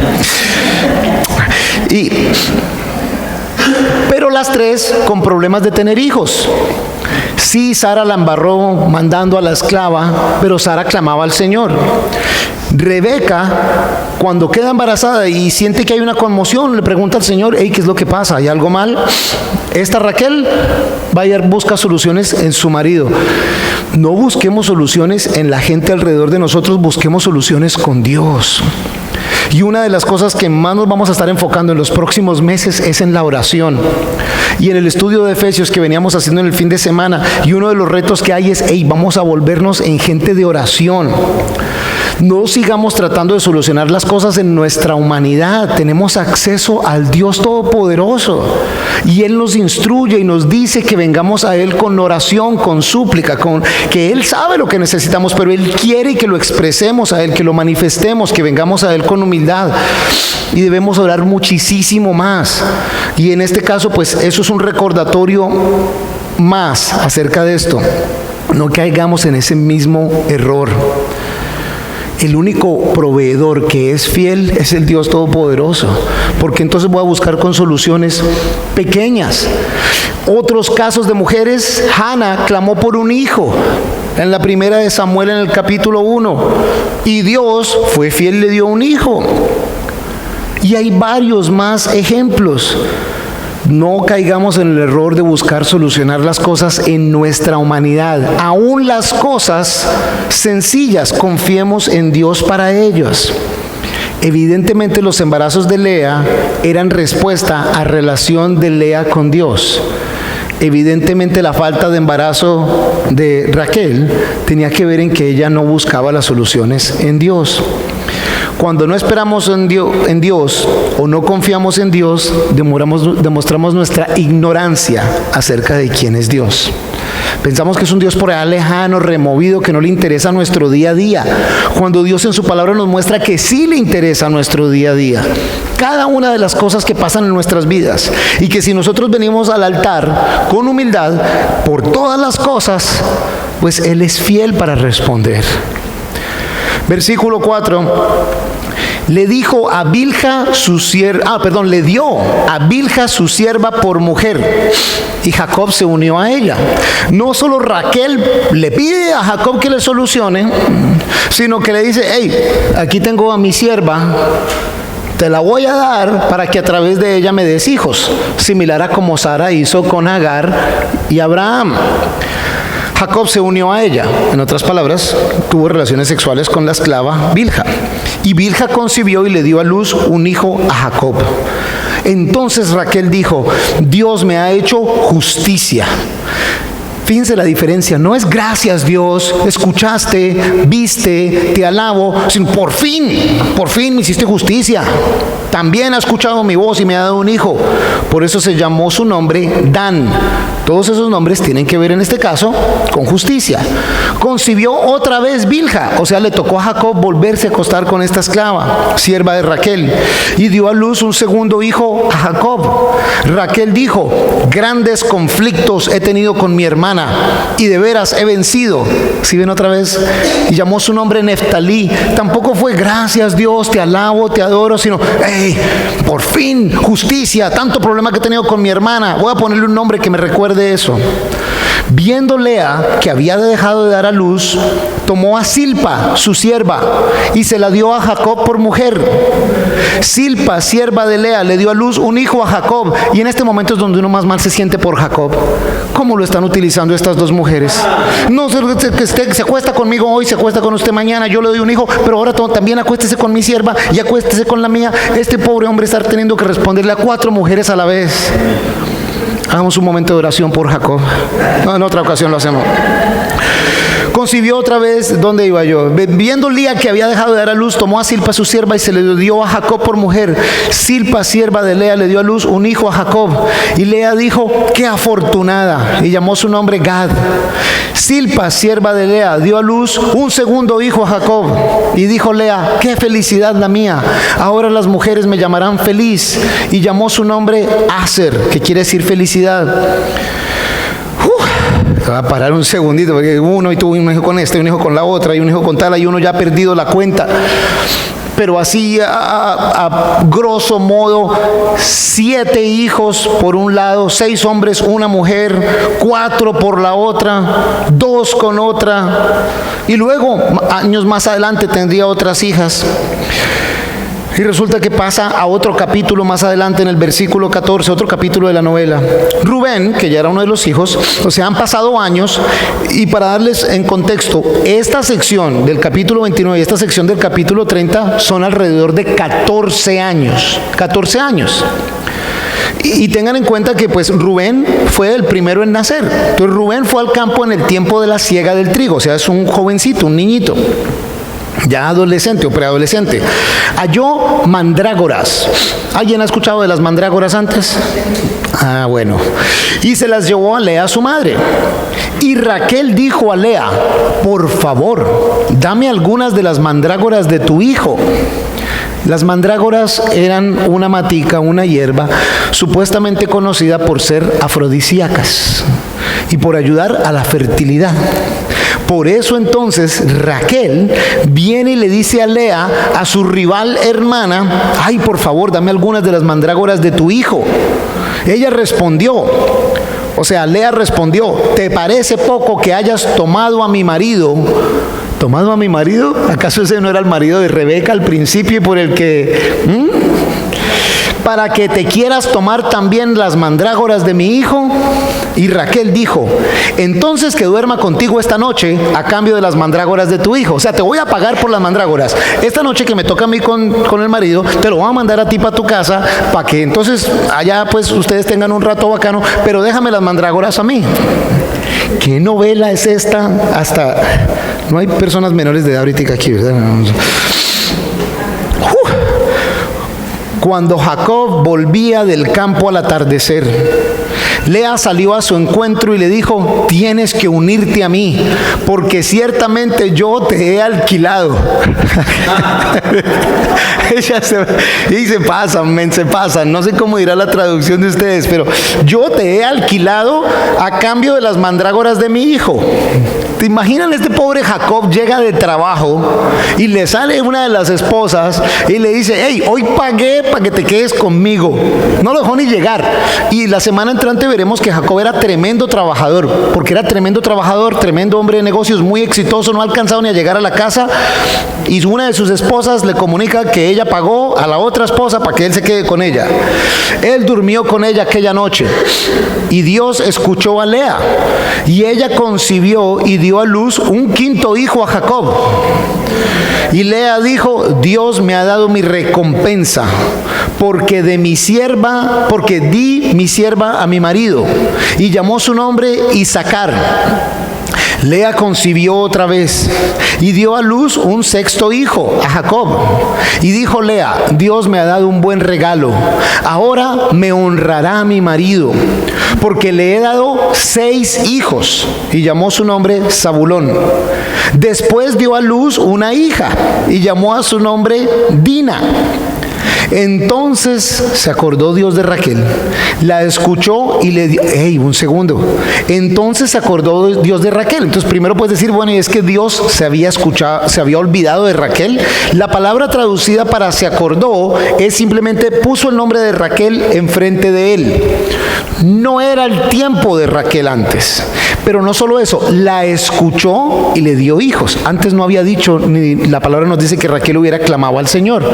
Pero las tres con problemas de tener hijos. Sí, Sara la embarró mandando a la esclava, pero Sara clamaba al Señor. Rebeca, cuando queda embarazada y siente que hay una conmoción, le pregunta al Señor: hey, ¿qué es lo que pasa? ¿Hay algo mal? Esta Raquel va a buscar soluciones en su marido. No busquemos soluciones en la gente alrededor de nosotros, busquemos soluciones con Dios. Y una de las cosas que más nos vamos a estar enfocando en los próximos meses es en la oración. Y en el estudio de Efesios que veníamos haciendo en el fin de semana, y uno de los retos que hay es, vamos a volvernos en gente de oración. No sigamos tratando de solucionar las cosas en nuestra humanidad. Tenemos acceso al Dios Todopoderoso. Y Él nos instruye y nos dice que vengamos a Él con oración, con súplica, que Él sabe lo que necesitamos, pero Él quiere que lo expresemos a Él, que lo manifestemos, que vengamos a Él con humildad. Y debemos orar muchísimo más. Y en este caso, pues eso es un recordatorio más acerca de esto. No caigamos en ese mismo error. El único proveedor que es fiel es el Dios Todopoderoso, porque entonces voy a buscar con soluciones pequeñas. Otros casos de mujeres, Hannah clamó por un hijo en la primera de Samuel en el capítulo 1, y Dios fue fiel y le dio un hijo. Y hay varios más ejemplos. No caigamos en el error de buscar solucionar las cosas en nuestra humanidad. Aún las cosas sencillas, confiemos en Dios para ellos. Evidentemente los embarazos de Lea eran respuesta a relación de Lea con Dios. Evidentemente la falta de embarazo de Raquel tenía que ver en que ella no buscaba las soluciones en Dios. Cuando no esperamos en Dios o no confiamos en Dios, demostramos nuestra ignorancia acerca de quién es Dios. Pensamos que es un Dios por allá lejano, removido, que no le interesa nuestro día a día, cuando Dios en su palabra nos muestra que sí le interesa nuestro día a día, cada una de las cosas que pasan en nuestras vidas, y que si nosotros venimos al altar con humildad por todas las cosas, pues Él es fiel para responder. Versículo 4. Le dijo a Bilha su sierva, le dio a Bilha su sierva por mujer, y Jacob se unió a ella. No solo Raquel le pide a Jacob que le solucione, sino que le dice, aquí tengo a mi sierva, te la voy a dar para que a través de ella me des hijos, similar a como Sara hizo con Agar y Abraham. Jacob se unió a ella, en otras palabras, tuvo relaciones sexuales con la esclava Bilha. Y Bilha concibió y le dio a luz un hijo a Jacob. Entonces Raquel dijo, Dios me ha hecho justicia. Fíjense la diferencia, no es gracias Dios, escuchaste, viste, te alabo, sino por fin me hiciste justicia. También ha escuchado mi voz y me ha dado un hijo. Por eso se llamó su nombre Dan. Todos esos nombres tienen que ver en este caso con justicia. Concibió otra vez Bilha, o sea, le tocó a Jacob volverse a acostar con esta esclava, sierva de Raquel, y dio a luz un segundo hijo a Jacob. Raquel dijo, grandes conflictos he tenido con mi hermana, y de veras he vencido. Si ven otra vez, y llamó su nombre Neftalí. Tampoco fue gracias Dios, te alabo, te adoro, sino por fin justicia, tanto problema que he tenido con mi hermana, voy a ponerle un nombre que me recuerde eso. Viendo Lea que había dejado de dar a luz, tomó a Silpa, su sierva, y se la dio a Jacob por mujer. Silpa, sierva de Lea, le dio a luz un hijo a Jacob. Y en este momento es donde uno más mal se siente por Jacob. ¿Cómo lo están utilizando estas dos mujeres? No, se acuesta conmigo hoy, se acuesta con usted mañana, yo le doy un hijo, pero ahora también acuéstese con mi sierva y acuéstese con la mía. Este pobre hombre está teniendo que responderle a 4 mujeres a la vez. Hagamos un momento de oración por Jacob. No, en otra ocasión lo hacemos. Concibió otra vez, ¿dónde iba yo? Viendo Lía que había dejado de dar a luz, tomó a Silpa su sierva y se le dio a Jacob por mujer. Silpa, sierva de Lea, le dio a luz un hijo a Jacob. Y Lea dijo, qué afortunada, y llamó su nombre Gad. Silpa, sierva de Lea, dio a luz un segundo hijo a Jacob. Y dijo Lea, qué felicidad la mía, ahora las mujeres me llamarán feliz. Y llamó su nombre Aser, que quiere decir felicidad. Va a parar un segundito, porque uno y tuvo un hijo con este, un hijo con la otra, y un hijo con tal, y uno ya ha perdido la cuenta. Pero así a grosso modo, 7 hijos por un lado, 6 hombres, una mujer, 4 por la otra, 2 con otra, y luego años más adelante tendría otras hijas. Y resulta que pasa a otro capítulo más adelante, en el versículo 14, otro capítulo de la novela. Rubén, que ya era uno de los hijos, o sea, han pasado años, y para darles en contexto, esta sección del capítulo 29 y esta sección del capítulo 30 son alrededor de 14 años. 14 años. Y tengan en cuenta que pues Rubén fue el primero en nacer. Entonces Rubén fue al campo en el tiempo de la siega del trigo, o sea, es un jovencito, un niñito, ya adolescente o preadolescente. Halló mandrágoras. ¿Alguien ha escuchado de las mandrágoras antes? Ah, bueno. Y se las llevó a Lea, su madre. Y Raquel dijo a Lea: por favor, dame algunas de las mandrágoras de tu hijo. Las mandrágoras eran una matica, una hierba, supuestamente conocida por ser afrodisíacas y por ayudar a la fertilidad. Por eso entonces Raquel viene y le dice a Lea, a su rival hermana: ay, por favor, dame algunas de las mandrágoras de tu hijo. Ella respondió, o sea, Lea respondió: ¿te parece poco que hayas tomado a mi marido? ¿Tomado a mi marido? ¿Acaso ese no era el marido de Rebeca al principio y por el que... para que te quieras tomar también las mandrágoras de mi hijo? Y Raquel dijo: entonces que duerma contigo esta noche a cambio de las mandrágoras de tu hijo. O sea, te voy a pagar por las mandrágoras. Esta noche que me toca a mí con el marido, te lo voy a mandar a ti para tu casa, para que entonces allá pues ustedes tengan un rato bacano, pero déjame las mandrágoras a mí. ¿Qué novela es esta? Hasta... no hay personas menores de edad ahorita aquí, ¿verdad? Cuando Jacob volvía del campo al atardecer, Lea salió a su encuentro y le dijo: tienes que unirte a mí, porque ciertamente yo te he alquilado. se pasan, no sé cómo dirá la traducción de ustedes, pero yo te he alquilado a cambio de las mandrágoras de mi hijo. ¿Te imaginan? Este pobre Jacob llega de trabajo y le sale una de las esposas y le dice: hey, hoy pagué para que te quedes conmigo. No lo dejó ni llegar. Y la semana entrante veremos que Jacob era tremendo trabajador, porque era tremendo trabajador, tremendo hombre de negocios, muy exitoso, no ha alcanzado ni a llegar a la casa, y una de sus esposas le comunica que ella pagó a la otra esposa para que él se quede con ella. Él durmió con ella aquella noche, y Dios escuchó a Lea, y ella concibió y dio a luz un quinto hijo a Jacob. Y Lea dijo: Dios me ha dado mi recompensa, porque di mi sierva a mi marido. Y llamó su nombre Isacar. Lea concibió otra vez y dio a luz un sexto hijo a Jacob. Y dijo Lea: Dios me ha dado un buen regalo, ahora me honrará mi marido, porque le he dado 6 hijos. Y llamó su nombre Zabulón. Después dio a luz una hija y llamó a su nombre Dina. Entonces se acordó Dios de Raquel, la escuchó y le dio... un segundo. Entonces se acordó Dios de Raquel. Entonces primero puedes decir: bueno, y es que Dios se había olvidado de Raquel. La palabra traducida para se acordó es simplemente puso el nombre de Raquel enfrente de él. No era el tiempo de Raquel antes. Pero no solo eso, la escuchó y le dio hijos. Antes no había dicho, ni la palabra nos dice que Raquel hubiera clamado al Señor: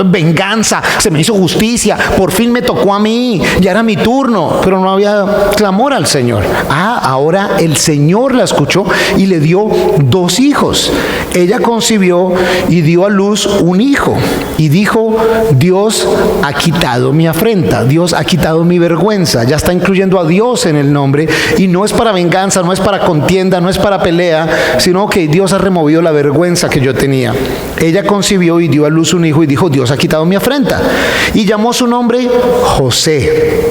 venganza, se me hizo justicia, por fin me tocó a mí, ya era mi turno. Pero no había clamor al Señor. Ahora el Señor la escuchó y le dio 2 hijos. Ella concibió y dio a luz un hijo. Y dijo: Dios ha quitado mi afrenta, Dios ha quitado mi vergüenza. Ya está incluyendo a Dios en el nombre, y no es para venganza, no es para contienda, no es para pelea, sino que Dios ha removido la vergüenza que yo tenía. Ella concibió y dio a luz un hijo y dijo: Dios ha quitado mi afrenta. Y llamó su nombre José,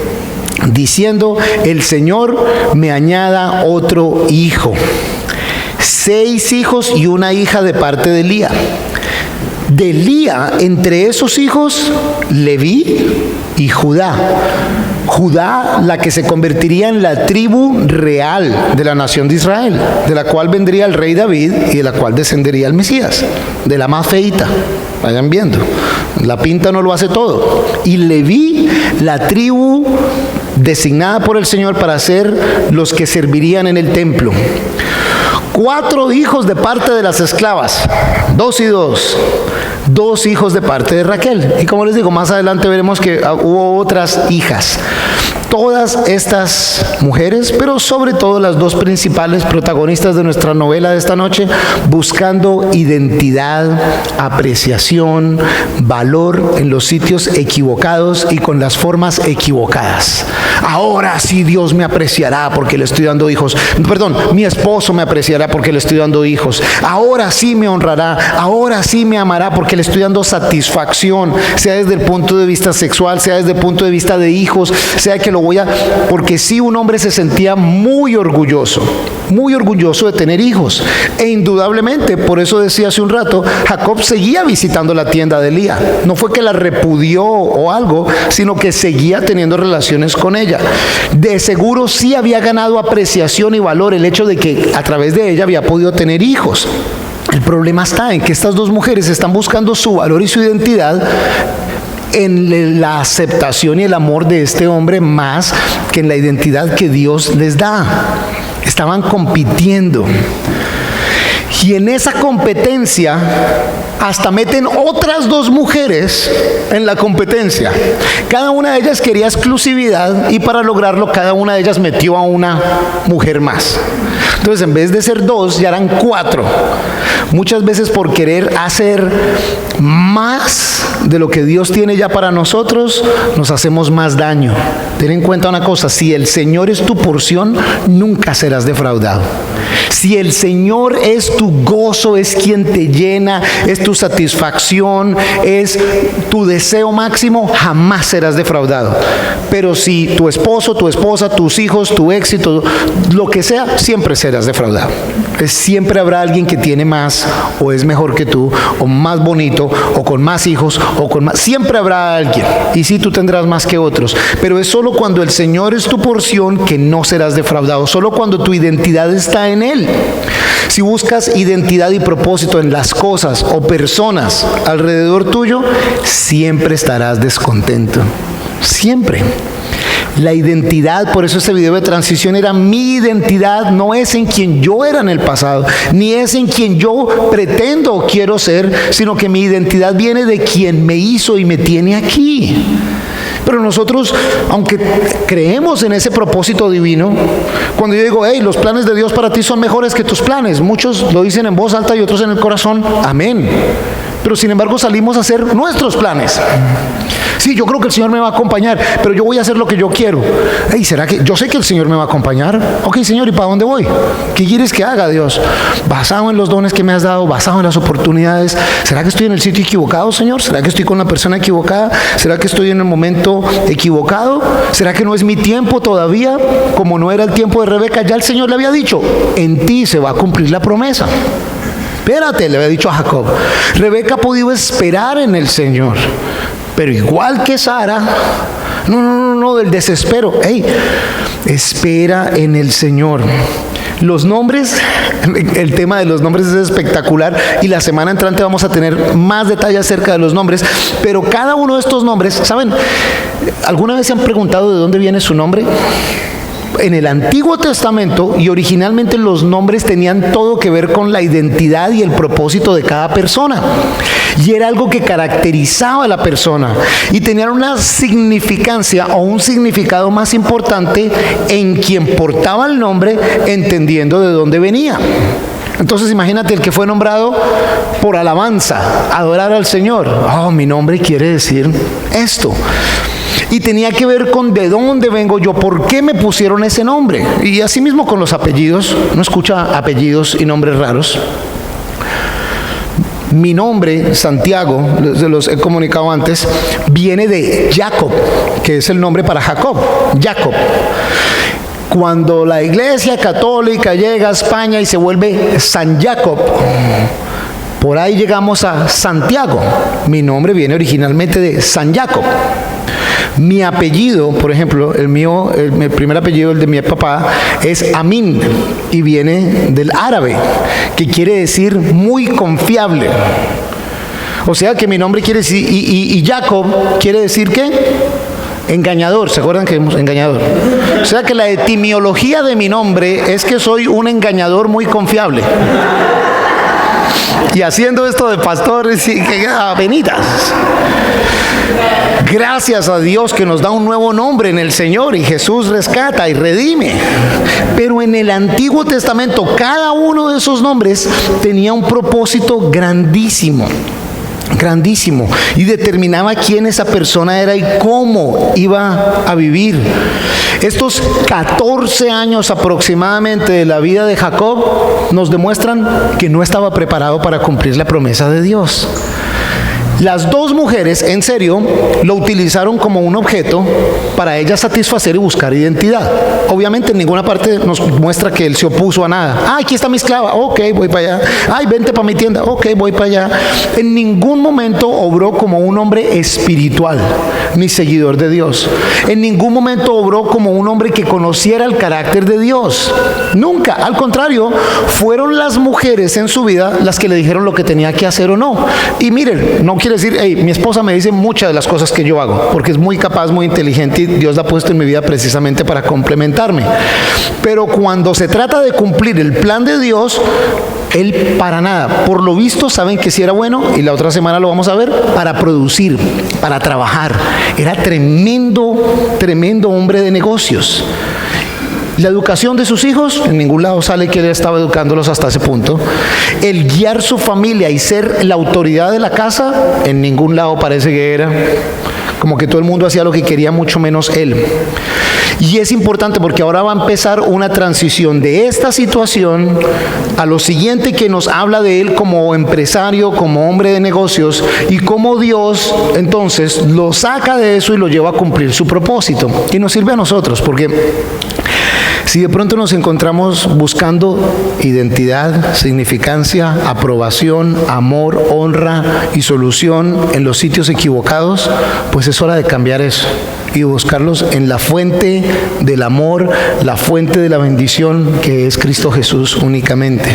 diciendo: el Señor me añada otro hijo. 6 hijos y una hija de parte de Lía. De Lía, entre esos hijos, Leví y Judá. Judá, la que se convertiría en la tribu real de la nación de Israel, de la cual vendría el rey David y de la cual descendería el Mesías, de la más feita. Vayan viendo, la pinta no lo hace todo. Y Leví, la tribu designada por el Señor para ser los que servirían en el templo. 4 hijos de parte de las esclavas, 2 y 2. 2 hijos de parte de Raquel. Y como les digo, más adelante veremos que hubo otras hijas. Todas estas mujeres, pero sobre todo las 2 principales protagonistas de nuestra novela de esta noche, buscando identidad, apreciación, valor en los sitios equivocados y con las formas equivocadas. Ahora sí Dios me apreciará porque le estoy dando hijos. Perdón, mi esposo me apreciará porque le estoy dando hijos. Ahora sí me honrará. Ahora sí me amará porque le estoy dando satisfacción, sea desde el punto de vista sexual, sea desde el punto de vista de hijos, sea que lo voy a... Porque sí, un hombre se sentía muy orgulloso de tener hijos. E indudablemente, por eso decía hace un rato, Jacob seguía visitando la tienda de Lía. No fue que la repudió o algo, sino que seguía teniendo relaciones con ella. De seguro sí había ganado apreciación y valor el hecho de que a través de ella había podido tener hijos. El problema está en que estas 2 mujeres están buscando su valor y su identidad en la aceptación y el amor de este hombre más que en la identidad que Dios les da. Estaban compitiendo. Y en esa competencia hasta meten otras 2 mujeres en la competencia. Cada una de ellas quería exclusividad y para lograrlo cada una de ellas metió a una mujer más. Entonces, en vez de ser 2, ya eran 4. Muchas veces por querer hacer más de lo que Dios tiene ya para nosotros, nos hacemos más daño. Ten en cuenta una cosa: si el Señor es tu porción, nunca serás defraudado. Si el Señor es tu gozo, es quien te llena, es tu satisfacción, es tu deseo máximo, jamás serás defraudado. Pero si tu esposo, tu esposa, tus hijos, tu éxito, lo que sea, siempre serás defraudado. Siempre habrá alguien que tiene más, o es mejor que tú, o más bonito, o con más hijos, o con más. Siempre habrá alguien. Y sí, tú tendrás más que otros. Pero es solo cuando el Señor es tu porción que no serás defraudado. Solo cuando tu identidad está en Él. Si buscas identidad y propósito en las cosas o personas alrededor tuyo, siempre estarás descontento. Siempre. La identidad, por eso este video de transición era mi identidad, no es en quien yo era en el pasado, ni es en quien yo pretendo o quiero ser, sino que mi identidad viene de quien me hizo y me tiene aquí. Pero nosotros, aunque creemos en ese propósito divino, cuando yo digo, hey, los planes de Dios para ti son mejores que tus planes, muchos lo dicen en voz alta y otros en el corazón, amén. Pero sin embargo salimos a hacer nuestros planes. Sí, yo creo que el Señor me va a acompañar, pero yo voy a hacer lo que yo quiero. Hey, ¿será que yo sé que el Señor me va a acompañar? Ok, Señor, ¿y para dónde voy? ¿Qué quieres que haga, Dios? Basado en los dones que me has dado, basado en las oportunidades. ¿Será que estoy en el sitio equivocado, Señor? ¿Será que estoy con la persona equivocada? ¿Será que estoy en el momento equivocado? ¿Será que no es mi tiempo todavía? Como no era el tiempo de Rebeca, ya el Señor le había dicho, en ti se va a cumplir la promesa. Espérate, le había dicho a Jacob. Rebeca ha podido esperar en el Señor, pero igual que Sara, no, del desespero. Hey, espera en el Señor. Los nombres, el tema de los nombres es espectacular y la semana entrante vamos a tener más detalles acerca de los nombres, pero cada uno de estos nombres, ¿saben? ¿Alguna vez se han preguntado de dónde viene su nombre? En el Antiguo Testamento y originalmente los nombres tenían todo que ver con la identidad y el propósito de cada persona. Y era algo que caracterizaba a la persona y tenían una significancia o un significado más importante en quien portaba el nombre, entendiendo de dónde venía. Entonces imagínate el que fue nombrado por alabanza, adorar al Señor. Oh, mi nombre quiere decir esto. Y tenía que ver con de dónde vengo yo, por qué me pusieron ese nombre. Y así mismo con los apellidos. No escucha apellidos y nombres raros. Mi nombre, Santiago, se los he comunicado antes, viene de Jacob, que es el nombre para Jacob, Jacob. Cuando la Iglesia Católica llega a España y se vuelve San Jacob, por ahí llegamos a Santiago. Mi nombre viene originalmente de San Jacob. Mi apellido, por ejemplo, el primer apellido, el de mi papá, es Amin y viene del árabe, que quiere decir muy confiable. O sea que mi nombre quiere decir, y Jacob quiere decir ¿qué? Engañador. ¿Se acuerdan que es engañador? O sea que la etimología de mi nombre es que soy un engañador muy confiable. y haciendo esto de pastores y que apenitas. Gracias a Dios que nos da un nuevo nombre en el Señor y Jesús rescata y redime. Pero en el Antiguo Testamento cada uno de esos nombres tenía un propósito grandísimo. Grandísimo, y determinaba quién esa persona era y cómo iba a vivir. Estos 14 años aproximadamente de la vida de Jacob nos demuestran que no estaba preparado para cumplir la promesa de Dios. Las dos mujeres, en serio, lo utilizaron como un objeto para ellas satisfacer y buscar identidad. Obviamente en ninguna parte nos muestra que él se opuso a nada. Ah, aquí está mi esclava, ok, voy para allá. Ay, vente para mi tienda, ok, voy para allá. En ningún momento obró como un hombre espiritual, ni seguidor de Dios. En ningún momento obró como un hombre que conociera el carácter de Dios. Nunca, al contrario, fueron las mujeres en su vida las que le dijeron lo que tenía que hacer o no. Y miren, no quiere decir, hey, mi esposa me dice muchas de las cosas que yo hago, porque es muy capaz, muy inteligente y Dios la ha puesto en mi vida precisamente para complementarme. Pero cuando se trata de cumplir el plan de Dios, él para nada. Por lo visto saben que sí era bueno, y la otra semana lo vamos a ver, para producir, para trabajar. Era tremendo, tremendo hombre de negocios. La educación de sus hijos, en ningún lado sale que él estaba educándolos hasta ese punto. El guiar su familia y ser la autoridad de la casa, en ningún lado parece que era. Como que todo el mundo hacía lo que quería, mucho menos él. Y es importante porque ahora va a empezar una transición de esta situación a lo siguiente, que nos habla de él como empresario, como hombre de negocios, y cómo Dios entonces lo saca de eso y lo lleva a cumplir su propósito. Y nos sirve a nosotros, porque si de pronto nos encontramos buscando identidad, significancia, aprobación, amor, honra y solución en los sitios equivocados, pues es hora de cambiar eso y buscarlos en la fuente del amor, la fuente de la bendición, que es Cristo Jesús únicamente.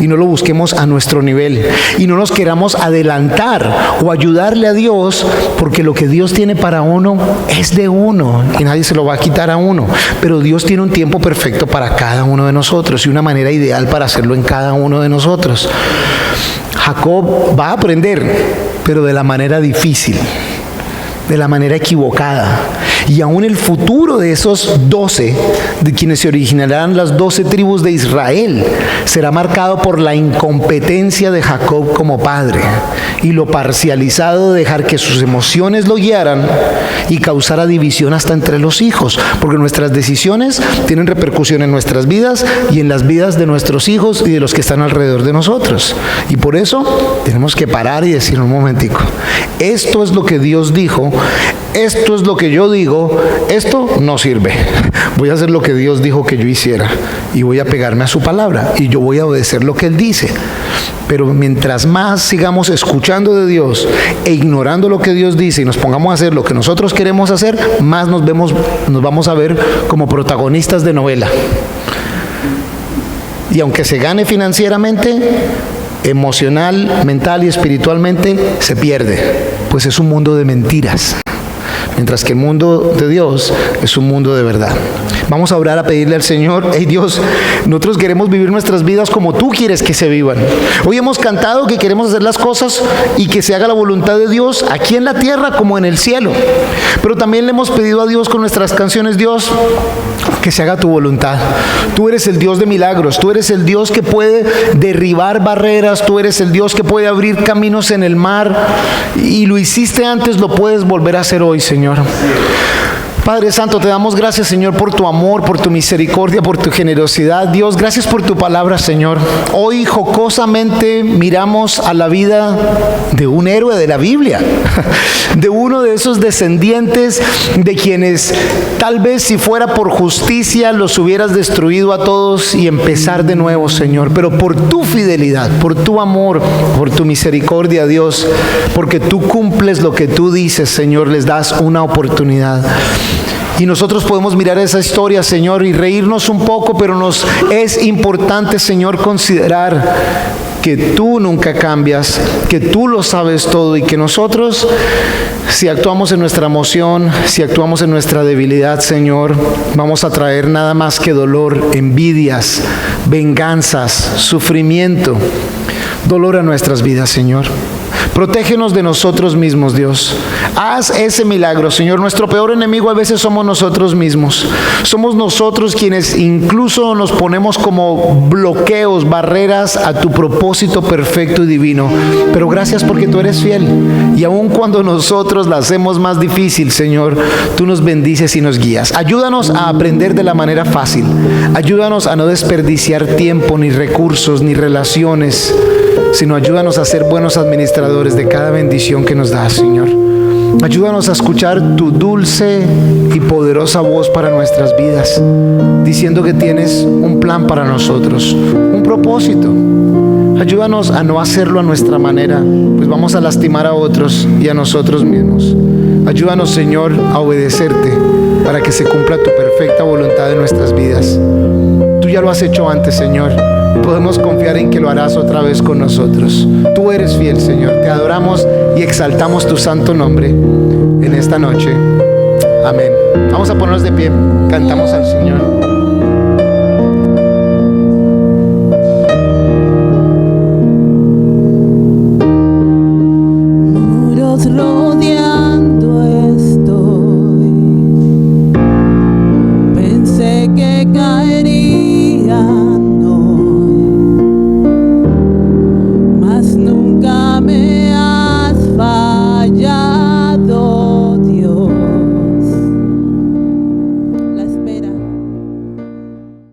Y no lo busquemos a nuestro nivel y no nos queramos adelantar o ayudarle a Dios, porque lo que Dios tiene para uno es de uno y nadie se lo va a quitar a uno. Pero Dios tiene un tiempo perfecto para cada uno de nosotros y una manera ideal para hacerlo en cada uno de nosotros. Jacob va a aprender, pero de la manera difícil, de la manera equivocada. Y aún el futuro de esos 12, de quienes se originarán las 12 tribus de Israel, será marcado por la incompetencia de Jacob como padre y lo parcializado de dejar que sus emociones lo guiaran y causara división hasta entre los hijos, porque nuestras decisiones tienen repercusión en nuestras vidas y en las vidas de nuestros hijos y de los que están alrededor de nosotros. Y por eso tenemos que parar y decir un momentico, esto es lo que Dios dijo, esto es lo que yo digo, esto no sirve. Voy a hacer lo que Dios dijo que yo hiciera y voy a pegarme a su palabra y yo voy a obedecer lo que Él dice. Pero mientras más sigamos escuchando de Dios e ignorando lo que Dios dice y nos pongamos a hacer lo que nosotros queremos hacer, más nos vamos a ver como protagonistas de novela. Y aunque se gane financieramente, emocional, mental y espiritualmente se pierde, pues es un mundo de mentiras. Mientras que el mundo de Dios es un mundo de verdad. Vamos a orar, a pedirle al Señor, hey Dios, nosotros queremos vivir nuestras vidas como tú quieres que se vivan. Hoy hemos cantado que queremos hacer las cosas y que se haga la voluntad de Dios aquí en la tierra como en el cielo. Pero también le hemos pedido a Dios con nuestras canciones, Dios, que se haga tu voluntad. Tú eres el Dios de milagros, tú eres el Dios que puede derribar barreras, tú eres el Dios que puede abrir caminos en el mar y lo hiciste antes, lo puedes volver a hacer hoy, Señor. Padre Santo, te damos gracias, Señor, por tu amor, por tu misericordia, por tu generosidad. Dios, gracias por tu palabra, Señor. Hoy jocosamente miramos a la vida de un héroe de la Biblia, de uno de esos descendientes de quienes tal vez si fuera por justicia los hubieras destruido a todos y empezar de nuevo, Señor. Pero por tu fidelidad, por tu amor, por tu misericordia, Dios, porque tú cumples lo que tú dices, Señor, les das una oportunidad. Y nosotros podemos mirar esa historia, Señor, y reírnos un poco, pero nos es importante, Señor, considerar que tú nunca cambias, que tú lo sabes todo y que nosotros, si actuamos en nuestra emoción, si actuamos en nuestra debilidad, Señor, vamos a traer nada más que dolor, envidias, venganzas, sufrimiento dolor a nuestras vidas, Señor. Protégenos de nosotros mismos, Dios. Haz ese milagro, Señor. Nuestro peor enemigo a veces somos nosotros mismos. Somos nosotros quienes incluso nos ponemos como bloqueos, barreras a tu propósito perfecto y divino. Pero gracias porque tú eres fiel. Y aun cuando nosotros la hacemos más difícil, Señor, tú nos bendices y nos guías. Ayúdanos a aprender de la manera fácil. Ayúdanos a no desperdiciar tiempo, ni recursos, ni relaciones, sino ayúdanos a ser buenos administradores de cada bendición que nos das, Señor. Ayúdanos a escuchar tu dulce y poderosa voz para nuestras vidas, diciendo que tienes un plan para nosotros, un propósito. Ayúdanos a no hacerlo a nuestra manera, pues vamos a lastimar a otros y a nosotros mismos. Ayúdanos, Señor, a obedecerte para que se cumpla tu perfecta voluntad en nuestras vidas. Tú ya lo has hecho antes, Señor. Podemos confiar en que lo harás otra vez con nosotros. Tú eres fiel, Señor. Te adoramos y exaltamos tu santo nombre en esta noche. Amén. Vamos a ponernos de pie. Cantamos al Señor.